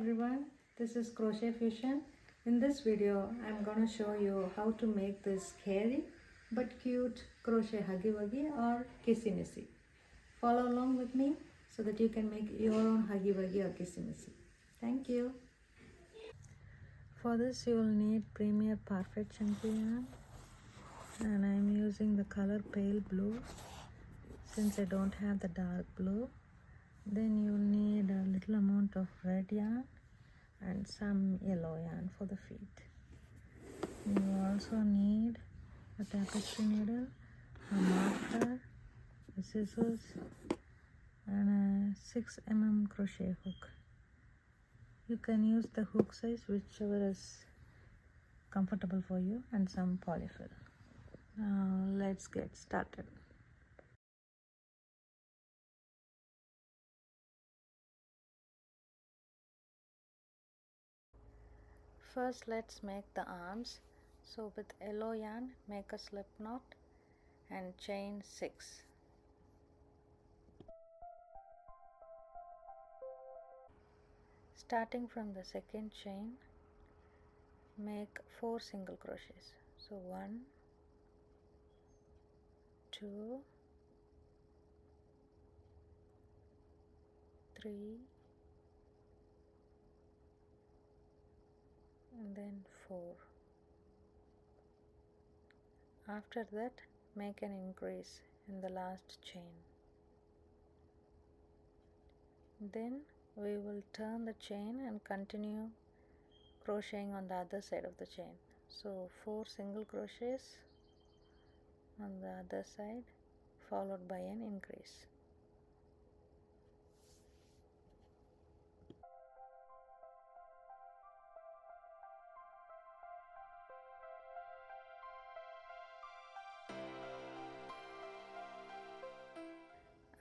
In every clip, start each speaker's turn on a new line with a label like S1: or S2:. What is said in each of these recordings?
S1: everyone, this is Crochet Fusion. In this video I'm going to show you how to make this scary but cute crochet huggy wuggy or kissy missy. Follow along with me so that you can make your own huggy wuggy or kissy missy. Thank you. For this you will need Premier Perfect chunky yarn, and I'm using the color pale blue since I don't have the dark blue. Then you'll need a little amount of red yarn and some yellow yarn for the feet. You also need a tapestry needle, a marker, a scissors, and a 6 mm crochet hook. You can use the hook size whichever is comfortable for you, and some polyfill. Now let's get started. First let's make the arms. So with yellow yarn make a slip knot and chain 6. Starting from the second chain, make 4 single crochets. So 1, 2, 3, and then 4. After that, make an increase in the last chain. Then we will turn the chain and continue crocheting on the other side of the chain. So 4 single crochets on the other side, followed by an increase.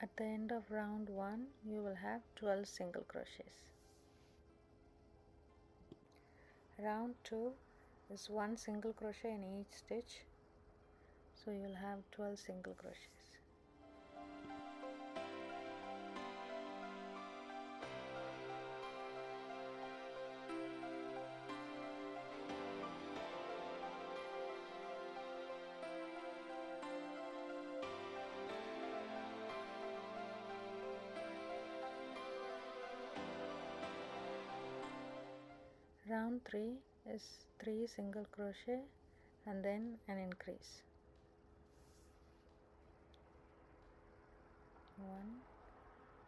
S1: At the end of round 1, you will have 12 single crochets. Round 2 is 1 single crochet in each stitch, so you will have 12 single crochets. Round 3 is 3 single crochet and then an increase. 1,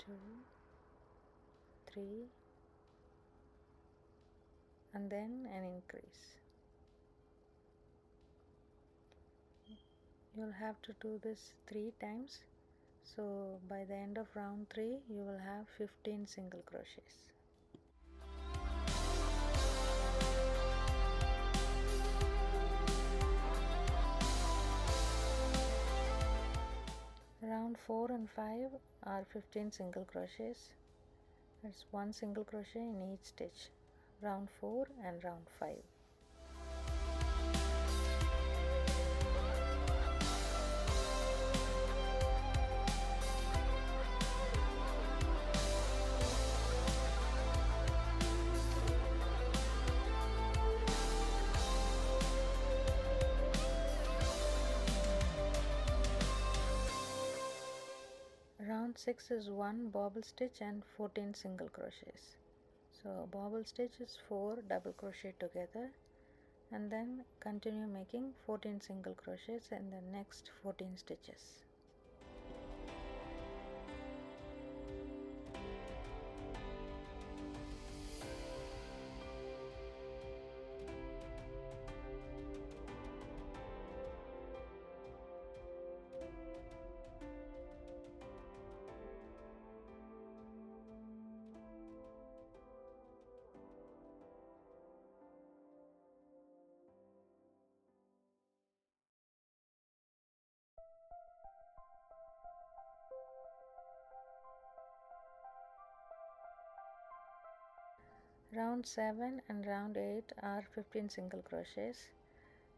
S1: 2, 3, and then an increase. You'll have to do this 3 times, so by the end of round 3 you will have 15 single crochets. Round 4 and 5 are 15 single crochets. There's 1 single crochet in each stitch, round 4 and round 5. Round 6 is 1 bobble stitch and 14 single crochets. So bobble stitch is 4 double crochet together, and then continue making 14 single crochets in the next 14 stitches. Round 7 and round 8 are 15 single crochets.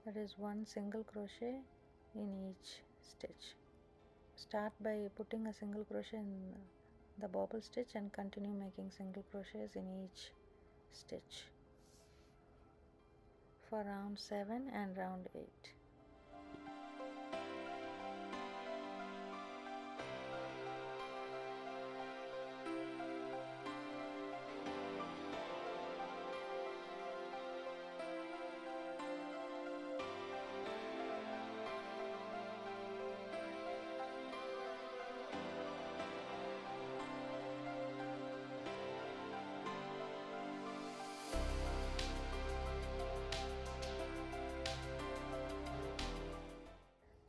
S1: That is 1 single crochet in each stitch. Start by putting a single crochet in the bobble stitch and continue making single crochets in each stitch for round 7 and round 8.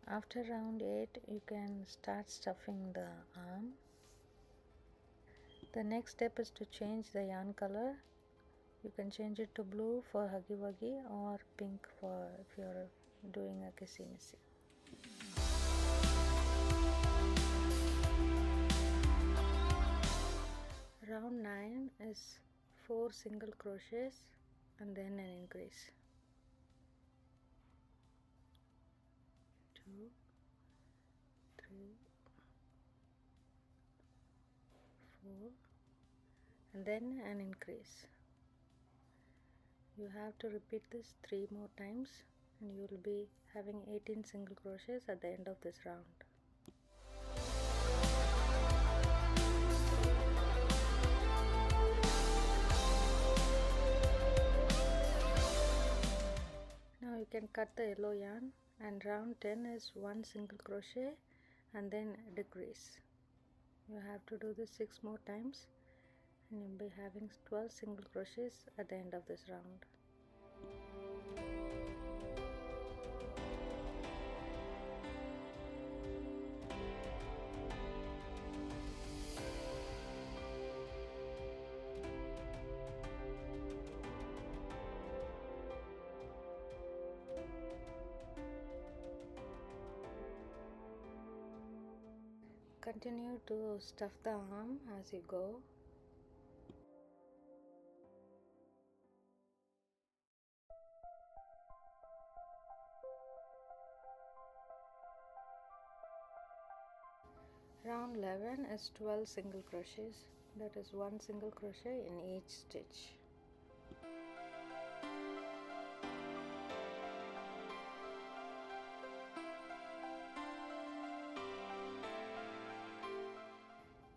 S1: After round 8, you can start stuffing the arm. The next step is to change the yarn color. You can change it to blue for Huggy Wuggy or pink for if you're doing a kissy missy. Round 9 is 4 single crochets and then an increase. 2, 3, 4, and then an increase. You have to repeat this 3 more times and you will be having 18 single crochets at the end of this round. Now you can cut the yellow yarn, and round 10 is 1 single crochet and then decrease. You have to do this 6 more times and you'll be having 12 single crochets at the end of this round. Continue to stuff the arm as you go. Round 11 is 12 single crochets, that is 1 single crochet in each stitch.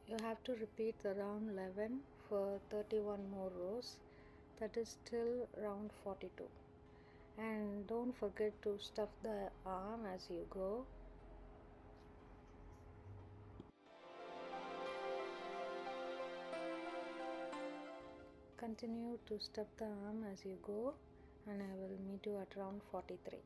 S1: You have to repeat the round 11 for 31 more rows, that is till round 42. And don't forget to stuff the arm as you go. Continue to stuff the arm as you go, and I will meet you at round 43.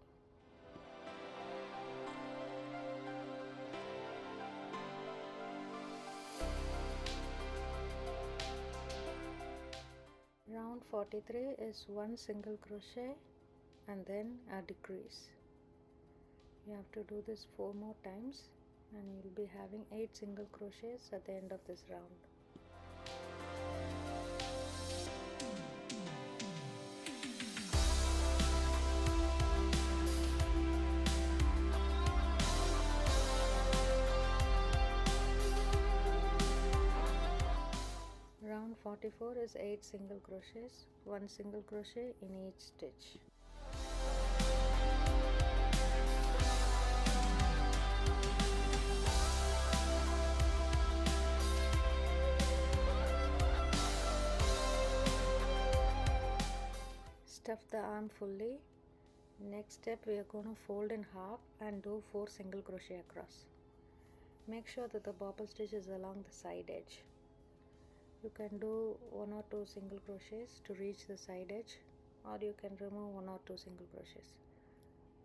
S1: Round 43 is 1 single crochet and then a decrease. You have to do this 4 more times and you will be having 8 single crochets at the end of this round. Round 44 is 8 single crochets, 1 single crochet in each stitch. Stuff the arm fully. Next step, we are going to fold in half and do 4 single crochet across. Make sure that the bobble stitch is along the side edge. You can do 1 or 2 single crochets to reach the side edge, or you can remove 1 or 2 single crochets.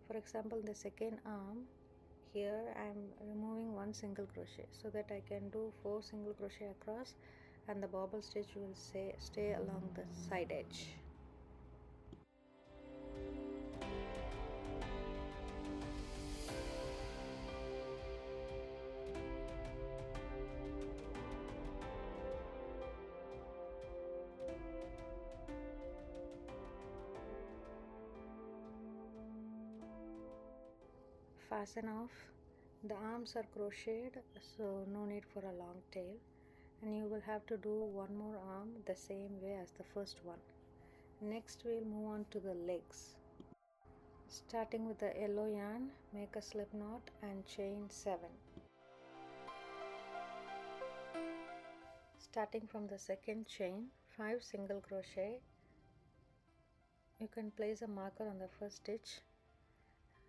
S1: For example, the second arm, here I am removing 1 single crochet so that I can do 4 single crochet across and the bobble stitch will stay along the side edge. Fasten off. The arms are crocheted, so no need for a long tail, and you will have to do one more arm the same way as the first one. Next we'll move on to the legs. Starting with the yellow yarn, make a slip knot and chain 7. Starting from the second chain, 5 single crochet. You can place a marker on the first stitch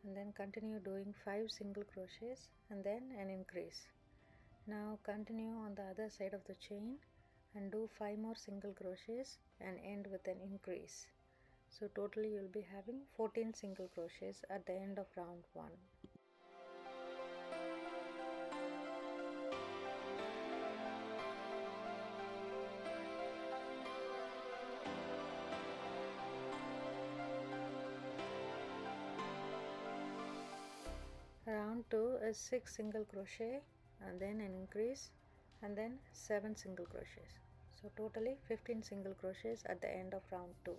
S1: and then continue doing 5 single crochets and then an increase. Now continue on the other side of the chain and do 5 more single crochets and end with an increase. So totally you will be having 14 single crochets at the end of round 1. Round 2 is 6 single crochet and then an increase and then 7 single crochets. So totally 15 single crochets at the end of round 2.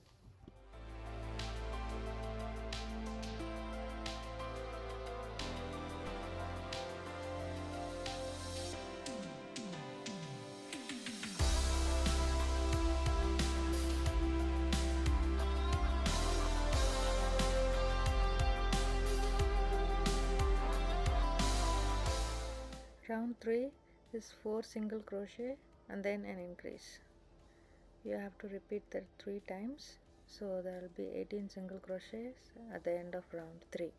S1: Round 3 is 4 single crochet and then an increase. You have to repeat that 3 times, so there will be 18 single crochets at the end of round 3.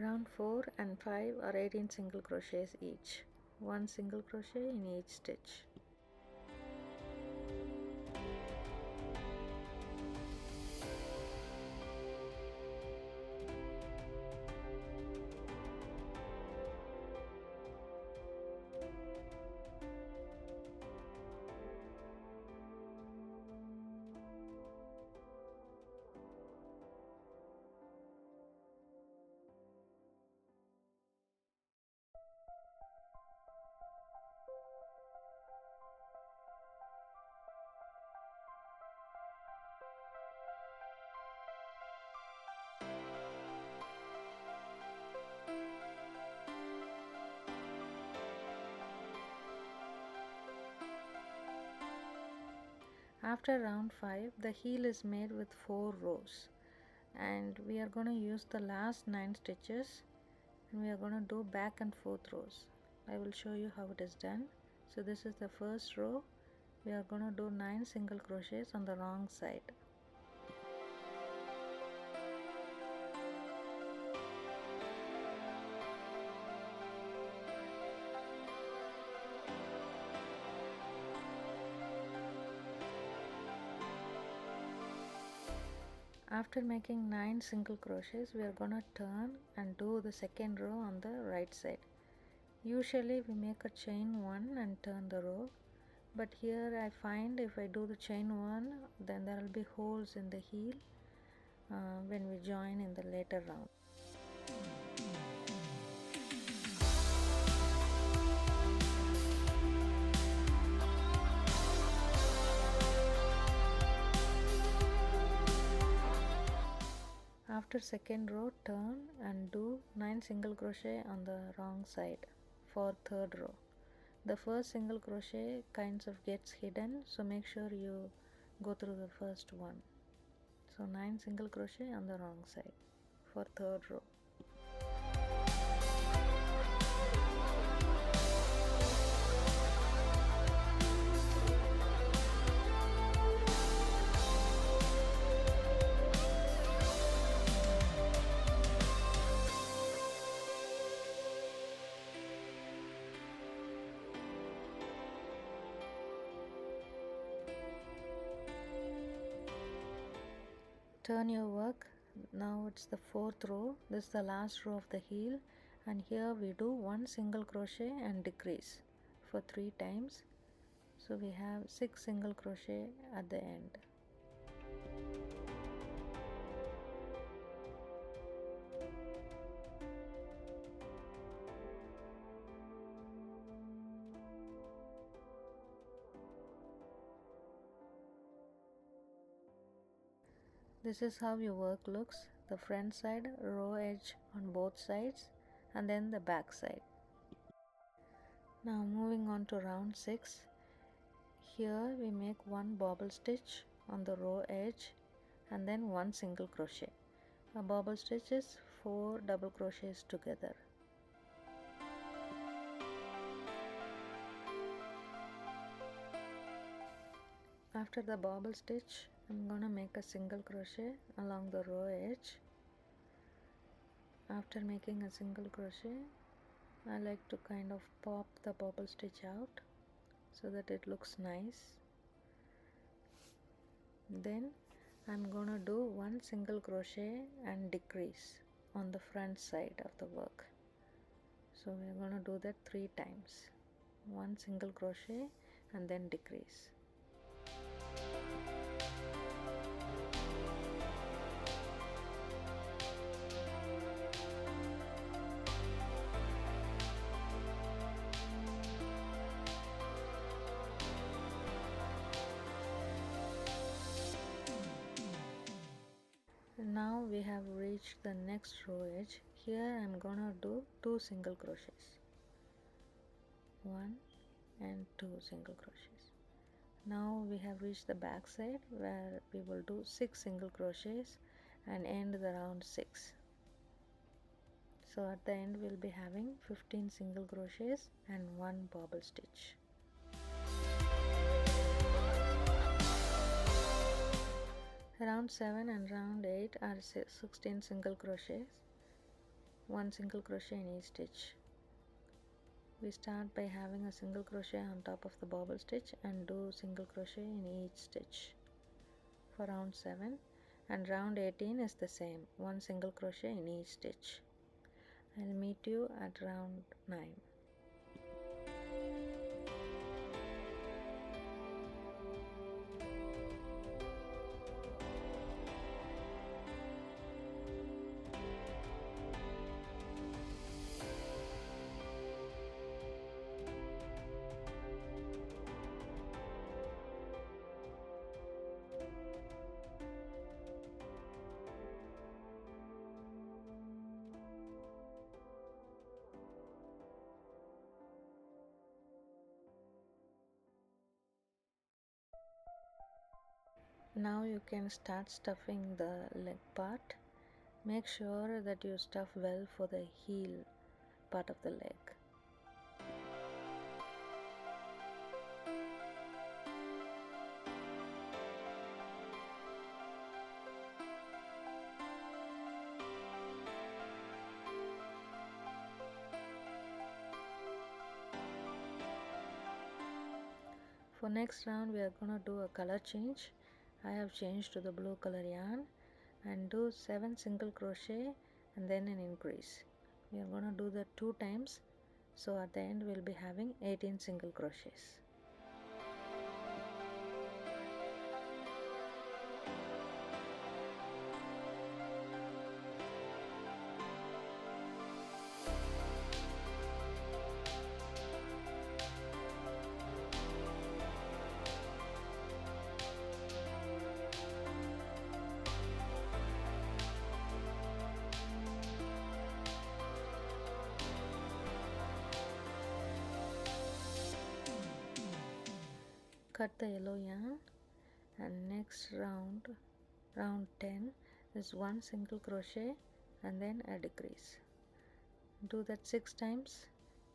S1: Round 4 and 5 are 18 single crochets each, 1 single crochet in each stitch. After round 5, the heel is made with 4 rows and we are going to use the last 9 stitches and we are going to do back and forth rows. I will show you how it is done. So this is the first row. We are going to do 9 single crochets on the wrong side. After making 9 single crochets, we are going to turn and do the second row on the right side. Usually we make a chain 1 and turn the row, but here I find if I do the chain 1, then there will be holes in the heel when we join in the later round. After second row, turn and do 9 single crochet on the wrong side for third row. The first single crochet kinds of gets hidden, so make sure you go through the first one. So 9 single crochet on the wrong side for third row. Turn your work. Now it's the fourth row. This is the last row of the heel, and here we do 1 single crochet and decrease for 3 times. So we have 6 single crochet at the end. This is how your work looks: the front side, row edge on both sides, and then the back side. Now moving on to round 6. Here we make one bobble stitch on the row edge and then one single crochet. A bobble stitch is 4 double crochets together. After the bobble stitch, I'm gonna make a single crochet along the row edge. After making a single crochet, I like to kind of pop the bobble stitch out so that it looks nice. Then I'm gonna do one single crochet and decrease on the front side of the work. So we're gonna do that 3 times. One single crochet and then decrease. Now we have reached the next row edge. Here I'm gonna do 2 single crochets. 1 and 2 single crochets. Now we have reached the back side where we will do 6 single crochets and end the round 6. So at the end we'll be having 15 single crochets and 1 bobble stitch. Round 7 and round 8 are 16 single crochets, 1 single crochet in each stitch. We start by having a single crochet on top of the bobble stitch and do single crochet in each stitch for round 7, and round 18 is the same, 1 single crochet in each stitch. I'll meet you at round 9. Now you can start stuffing the leg part. Make sure that you stuff well for the heel part of the leg. For next round we are going to do a color change. I have changed to the blue color yarn and do 7 single crochet and then an increase. We are going to do that 2 times, so at the end we will be having 18 single crochets. Cut the yellow yarn, and next round 10 is 1 single crochet and then a decrease. Do that 6 times.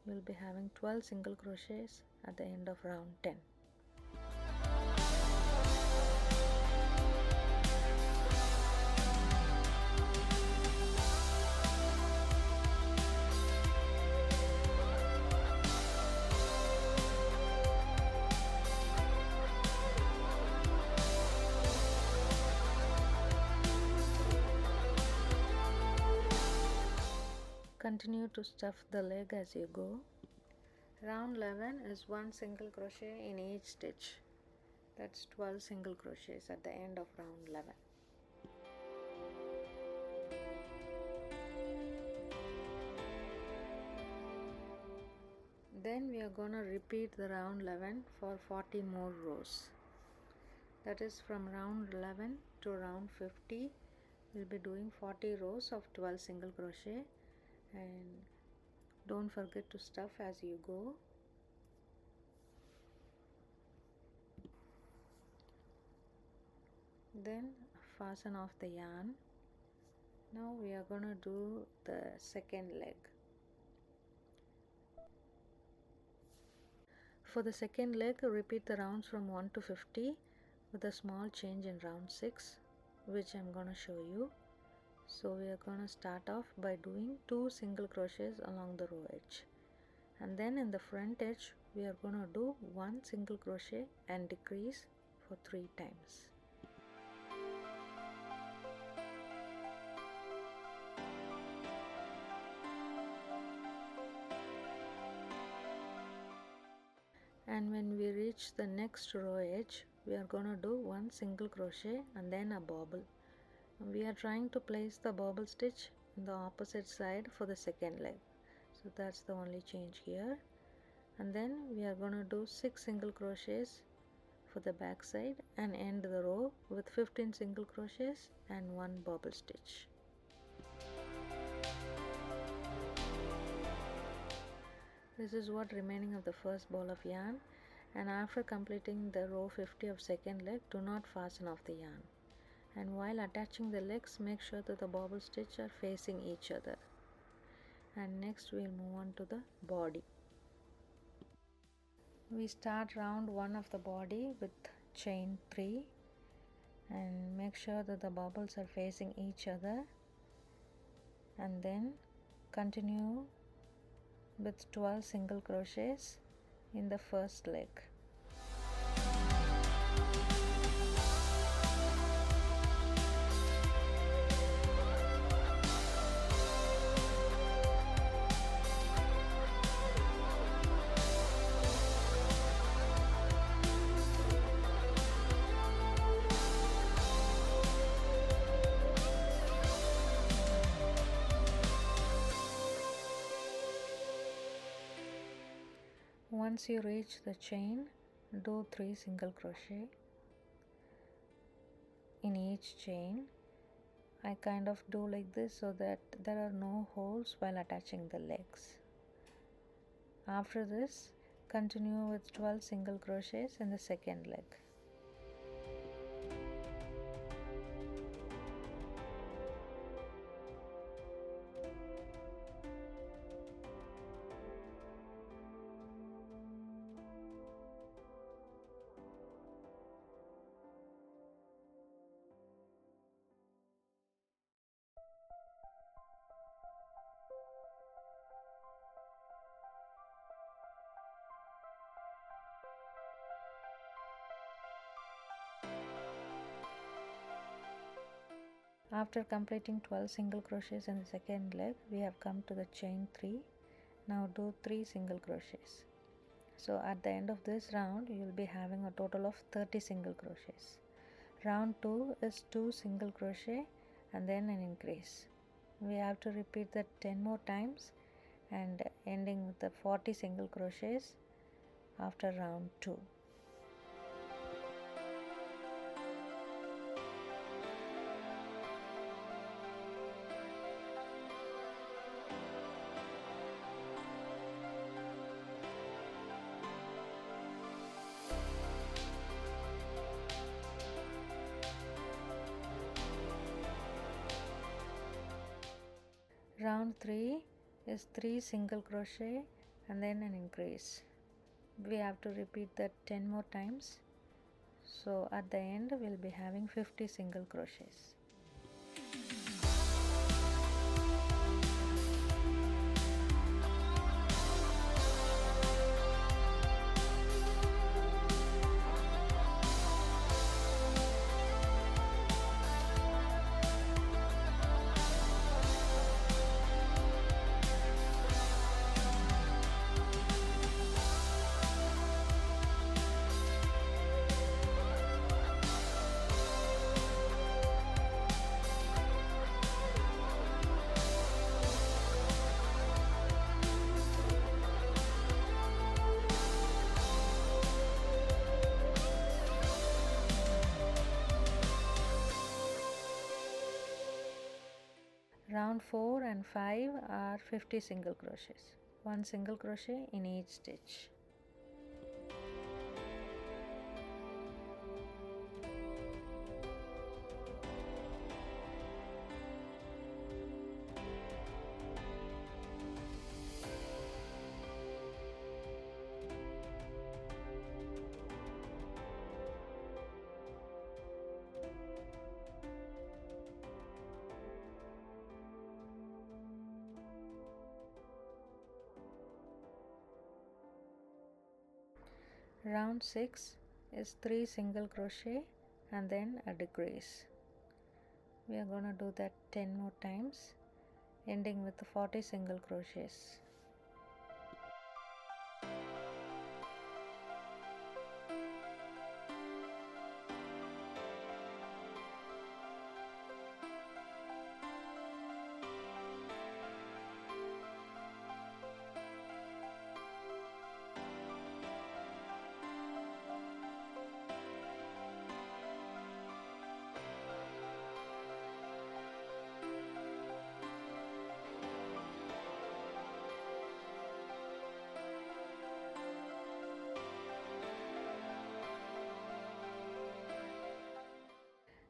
S1: You will be having 12 single crochets at the end of round 10. Continue to stuff the leg as you go. Round 11 is 1 single crochet in each stitch. That's 12 single crochets at the end of round 11. Then we are going to repeat the round 11 for 40 more rows. that is from round 11 to round 50. We'll be doing 40 rows of 12 single crochet, and don't forget to stuff as you go. Then fasten off the yarn. Now we are going to do the second leg. For the second leg, repeat the rounds from 1 to 50 with a small change in round 6, which I'm going to show you. So we are going to start off by doing 2 single crochets along the row edge, and then in the front edge we are going to do 1 single crochet and decrease for 3 times. And when we reach the next row edge, we are going to do 1 single crochet and then a bobble. We are trying to place the bobble stitch in the opposite side for the second leg, so that's the only change here. And then we are going to do 6 single crochets for the back side and end the row with 15 single crochets and 1 bobble stitch. This is what remaining of the first ball of yarn, and after completing the row 50 of second leg, do not fasten off the yarn. And while attaching the legs, make sure that the bobble stitch are facing each other. And next we'll move on to the body. We start round 1 of the body with chain 3 and make sure that the bobbles are facing each other, and then continue with 12 single crochets in the first leg. Once you reach the chain, do 3 single crochet in each chain. I kind of do like this so that there are no holes while attaching the legs. After this, continue with 12 single crochets in the second leg. After completing 12 single crochets in the second leg, we have come to the chain 3. Now do 3 single crochets. So at the end of this round, you will be having a total of 30 single crochets. Round 2 is 2 single crochet and then an increase. We have to repeat that 10 more times and ending with the 40 single crochets after round 2. Round 3 is 3 single crochet and then an increase. We have to repeat that 10 more times. So at the end we'll be having 50 single crochets. Round 4 and 5 are 50 single crochets. 1 single crochet in each stitch. Round 6 is 3 single crochet and then a decrease. We are going to do that 10 more times, ending with 40 single crochets.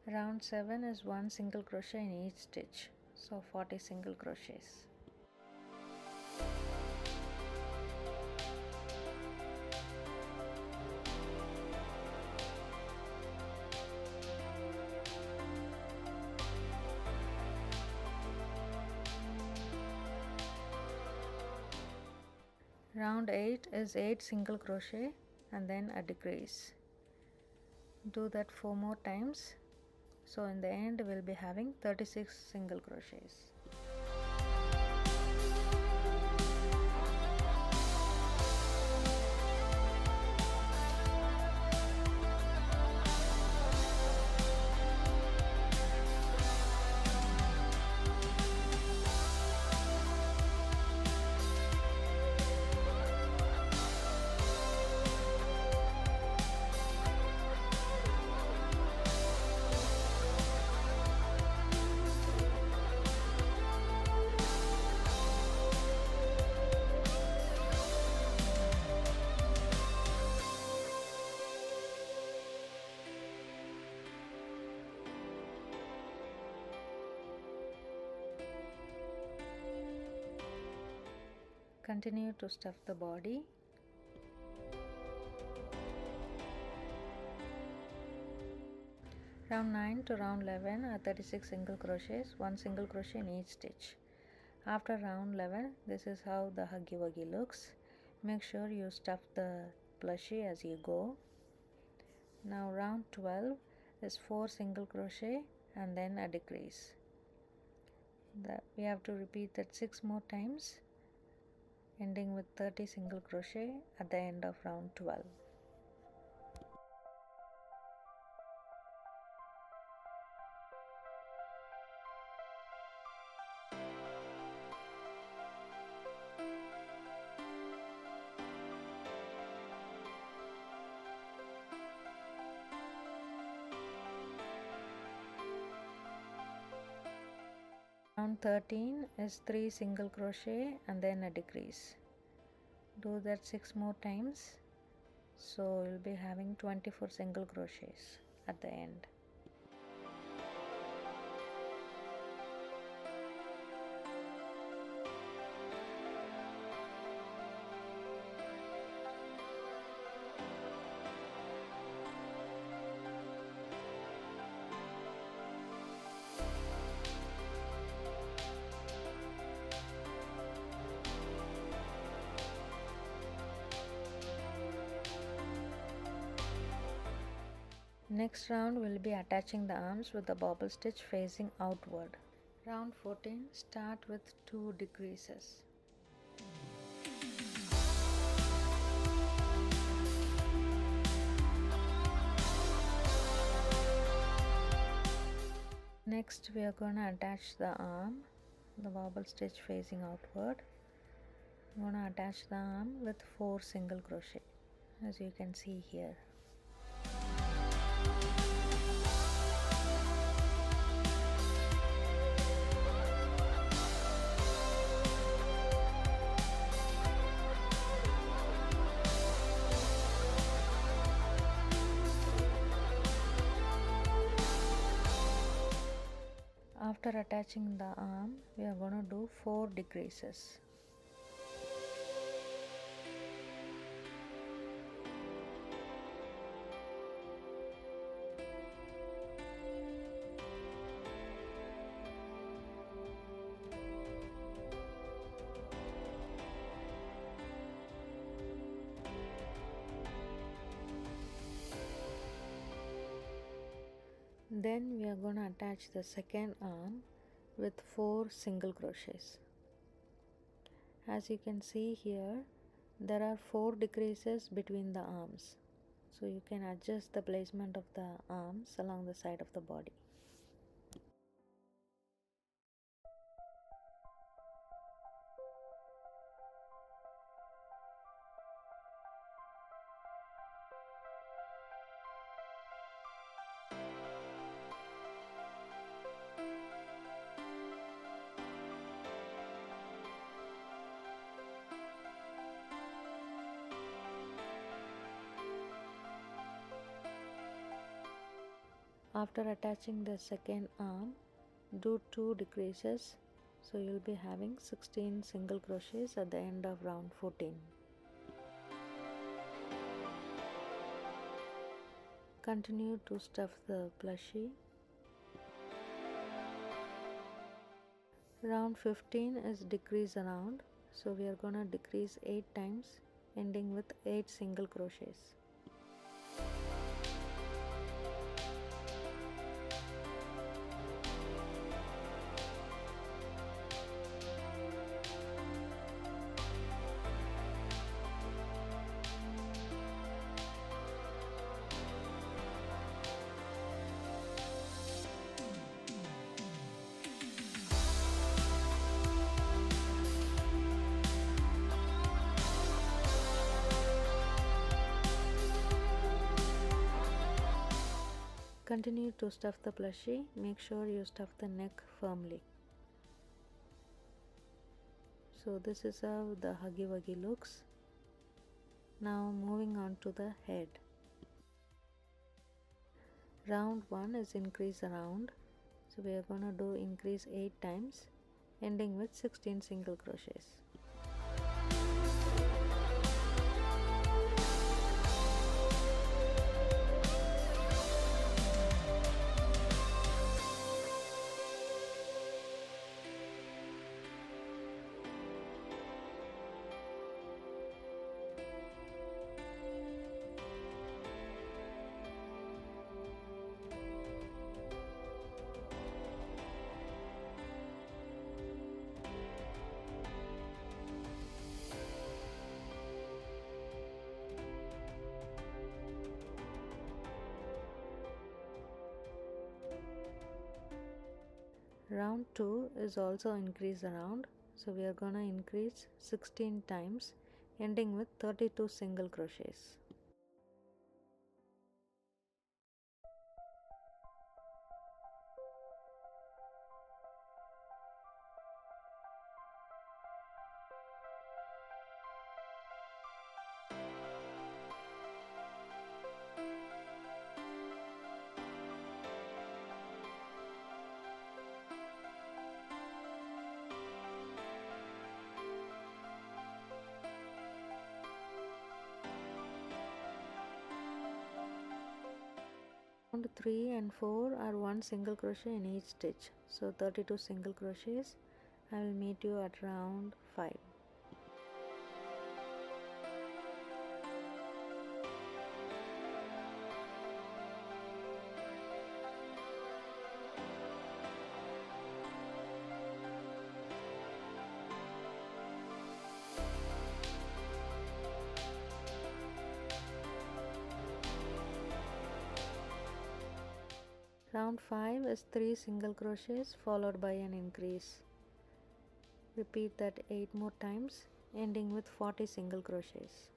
S1: Round 7 is 1 single crochet in each stitch, so 40 single crochets. Round 8 is 8 single crochet and then a decrease. Do that 4 more times. So in the end we'll be having 36 single crochets. Continue to stuff the body. Round 9 to round 11 are 36 single crochets, 1 single crochet in each stitch. After round 11, this is how the Huggy Wuggy looks. Make sure you stuff the plushie as you go. Now round 12 is 4 single crochet and then a decrease. We have to repeat that 6 more times, ending with 30 single crochet at the end of round 12. Round 13 is 3 single crochet and then a decrease. Do that 6 more times, so you'll be having 24 single crochets at the end. Next round will be attaching the arms with the bobble stitch facing outward. Round 14, start with 2 decreases. Next we are going to attach the arm, the bobble stitch facing outward. I'm going to attach the arm with 4 single crochet, as you can see here. After attaching the arm, we are going to do 4 decreases. Then we are going to attach the second arm with 4 single crochets. As you can see here, there are 4 decreases between the arms, so you can adjust the placement of the arms along the side of the body. After attaching the second arm, do 2 decreases, so you'll be having 16 single crochets at the end of round 14. Continue to stuff the plushie. Round 15 is decrease around, so we are going to decrease 8 times, ending with 8 single crochets. Continue to stuff the plushie. Make sure you stuff the neck firmly. So this is how the Huggy Wuggy looks. Now moving on to the head. Round 1 is increase around. So we are going to do increase 8 times, ending with 16 single crochets. Round 2 is also increase around, so we are going to increase 16 times, ending with 32 single crochets. Round 3 and 4 are 1 single crochet in each stitch, so 32 single crochets. I will meet you at round 5. Round 5 is 3 single crochets followed by an increase. Repeat that 8 more times, ending with 40 single crochets.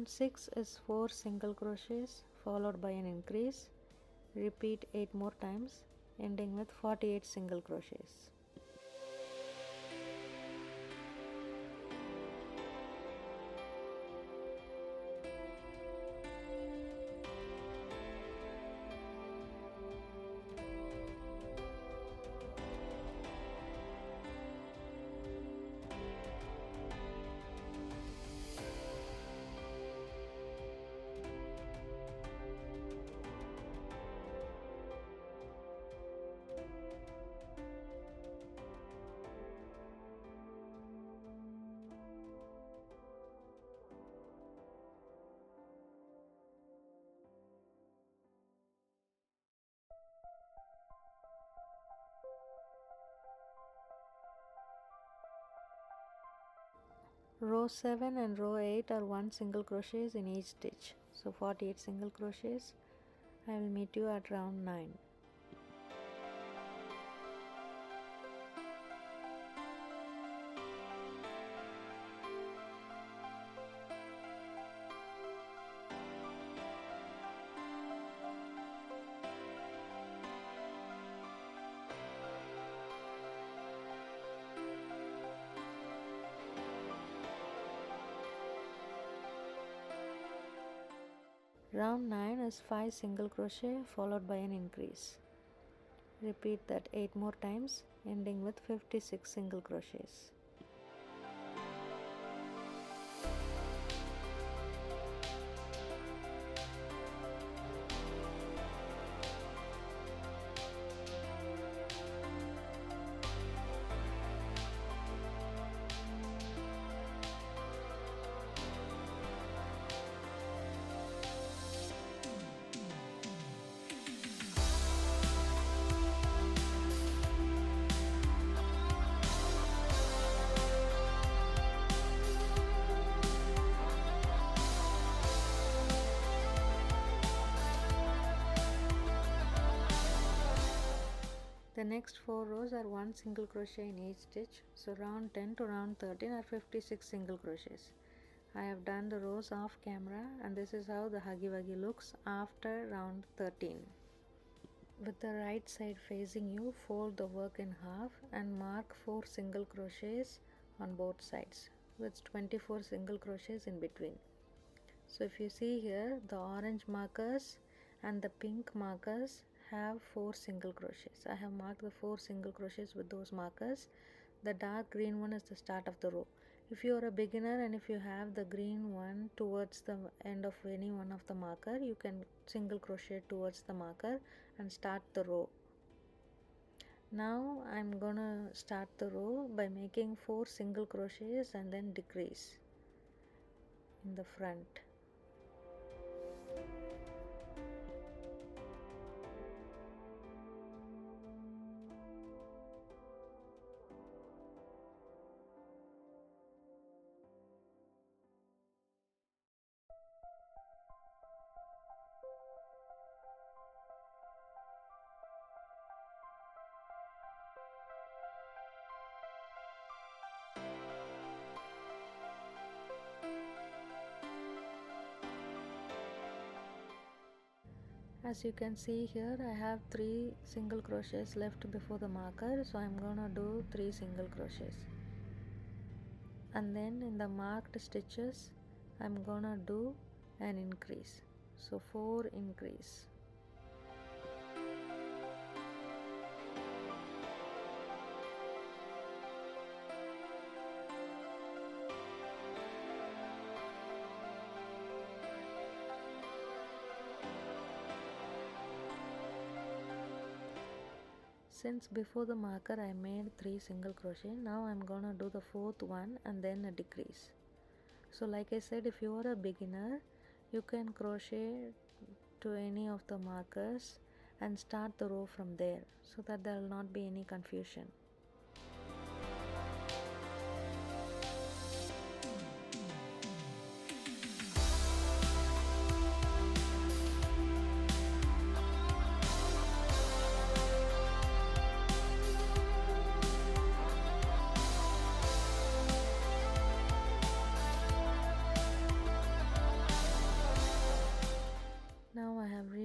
S1: Round 6 is 4 single crochets followed by an increase. Repeat 8 more times, ending with 48 single crochets. Row 7 and row 8 are 1 single crochets in each stitch. So 48 single crochets. I will meet you at round 9. Round 9 is 5 single crochet followed by an increase. Repeat that 8 more times, ending with 56 single crochets. The next 4 rows are 1 single crochet in each stitch. So round 10 to round 13 are 56 single crochets. I have done the rows off camera, and this is how the Huggy Wuggy looks after round 13. With the right side facing you, fold the work in half and mark 4 single crochets on both sides with 24 single crochets in between. So if you see here, the orange markers and the pink markers have 4 single crochets. I have marked the 4 single crochets with those markers. The dark green one is the start of the row. If you are a beginner and if you have the green one towards the end of any one of the marker, you can single crochet towards the marker and start the row. Now I'm gonna start the row by making 4 single crochets and then decrease in the front. As you can see here, I have 3 single crochets left before the marker, so I'm gonna do 3 single crochets, and then in the marked stitches I'm gonna do an increase, so 4 increase. Since before the marker I made 3 single crochet, now I'm gonna do the 4th one and then a decrease. So like I said, if you are a beginner, you can crochet to any of the markers and start the row from there, so that there will not be any confusion.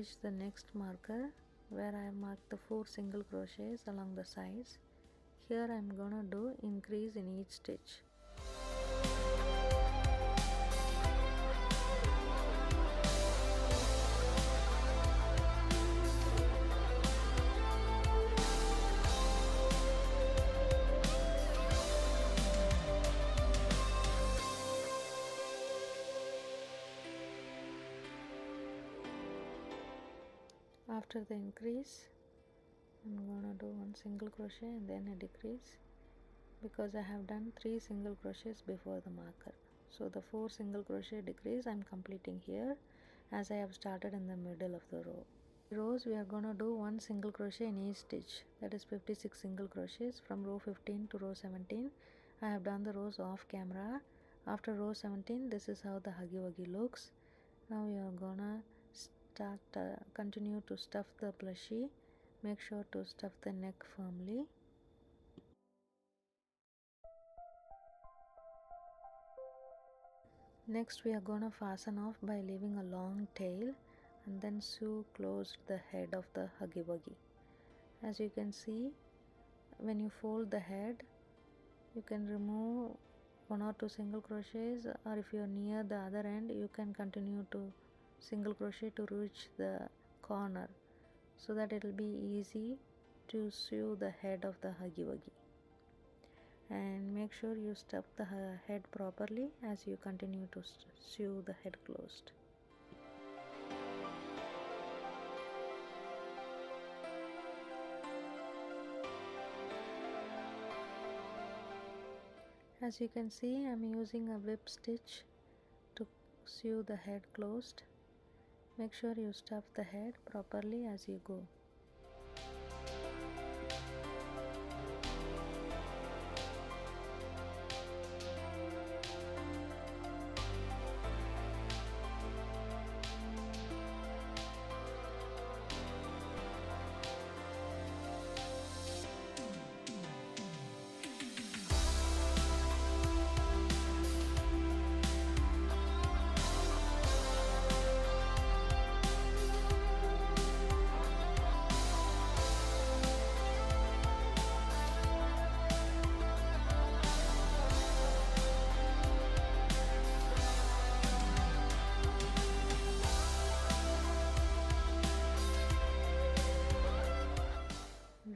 S1: reach the next marker where I marked the 4 single crochets along the sides. Here I am gonna do increase in each stitch. After the increase, I'm gonna do one single crochet and then a decrease, because I have done 3 single crochets before the marker. So the 4 single crochet decrease I'm completing here, as I have started in the middle of the row. Rows we are gonna do 1 single crochet in each stitch, that is 56 single crochets from row 15 to row 17. I have done the rows off camera. After row 17, this is how the Huggy Wuggy looks. Now we are gonna continue to stuff the plushie. Make sure to stuff the neck firmly. Next we are gonna fasten off by leaving a long tail and then sew close the head of the Huggy Wuggy. As you can see, when you fold the head, you can remove 1 or 2 single crochets, or if you are near the other end, you can continue to single crochet to reach the corner, so that it will be easy to sew the head of the Huggy Wuggy. And make sure you stuff the head properly as you continue to sew the head closed. As you can see, I am using a whip stitch to sew the head closed. Make sure you stuff the head properly as you go.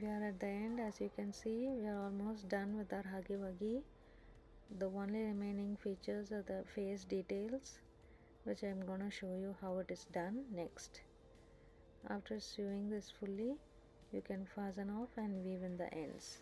S1: We are at the end. As you can see, we are almost done with our Huggy Wuggy. The only remaining features are the face details, which I am going to show you how it is done next. After sewing this fully, you can fasten off and weave in the ends.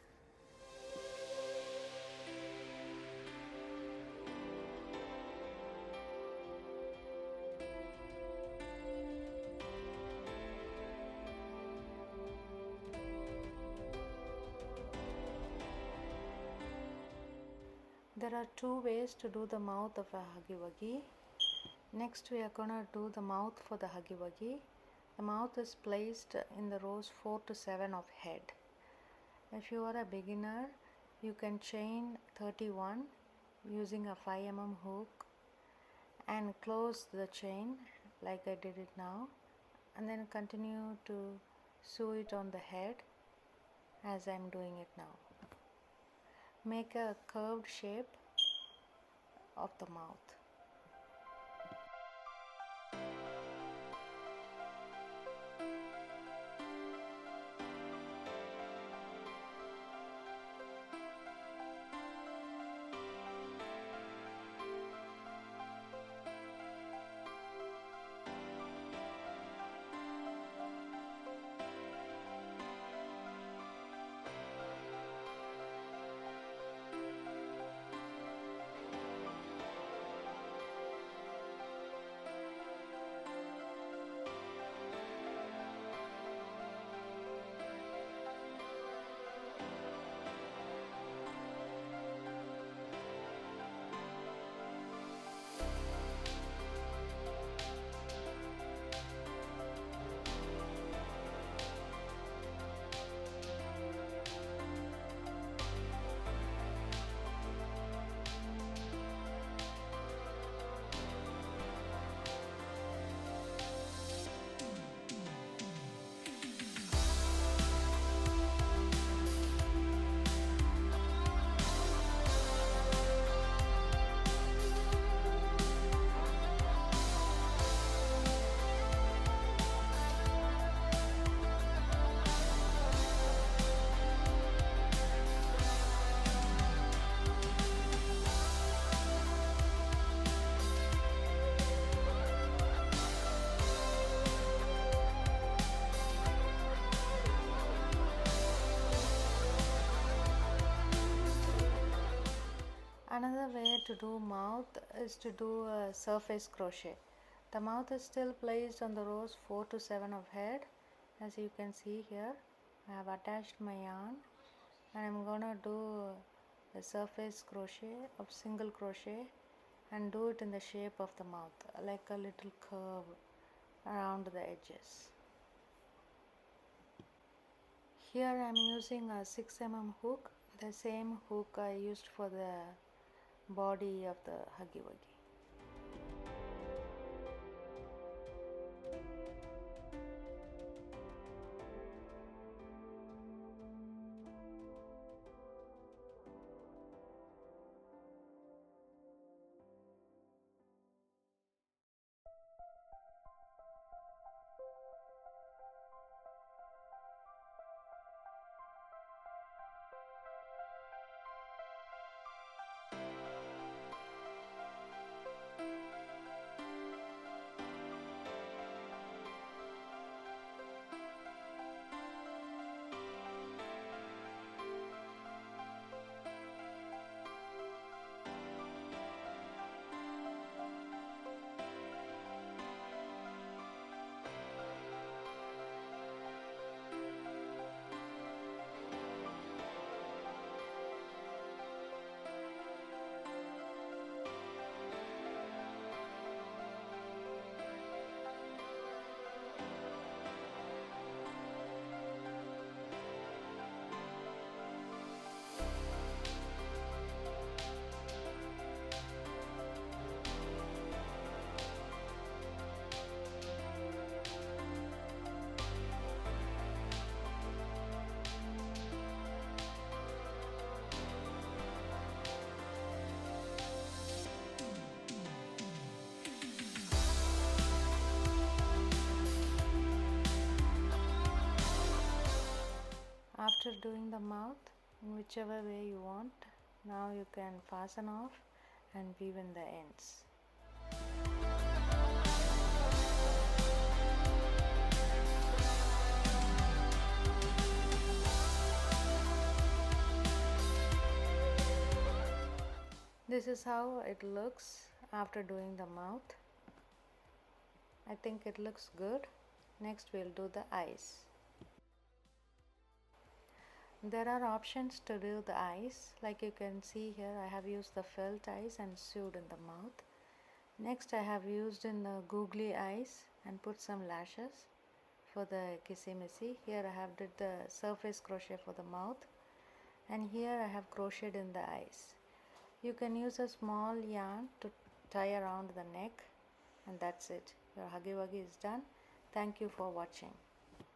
S1: There are 2 ways to do the mouth of a Huggy Wuggy. Next we are gonna do the mouth for the Huggy Wuggy. The mouth is placed in the rows 4 to 7 of head. If you are a beginner, you can chain 31 using a 5 mm hook and close the chain like I did it now, and then continue to sew it on the head as I am doing it now. Make a curved shape of the mouth. Another way to do mouth is to do a surface crochet. The mouth is still placed on the rows 4 to 7 of head. As you can see here, I have attached my yarn and I'm gonna do a surface crochet of single crochet and do it in the shape of the mouth, like a little curve around the edges. Here I am using a 6 mm hook, the same hook I used for the body of the Huggy Wuggy. After doing the mouth in whichever way you want, now you can fasten off and weave in the ends. This is how it looks after doing the mouth. I think it looks good. Next we'll do the eyes. There are options to do the eyes. Like you can see here, I have used the felt eyes and sewed in the mouth. Next I have used in the googly eyes and put some lashes for the kissy missy. Here I have did the surface crochet for the mouth, and here I have crocheted in the eyes. You can use a small yarn to tie around the neck, and that's it. Your Huggy Wuggy is done. Thank you for watching.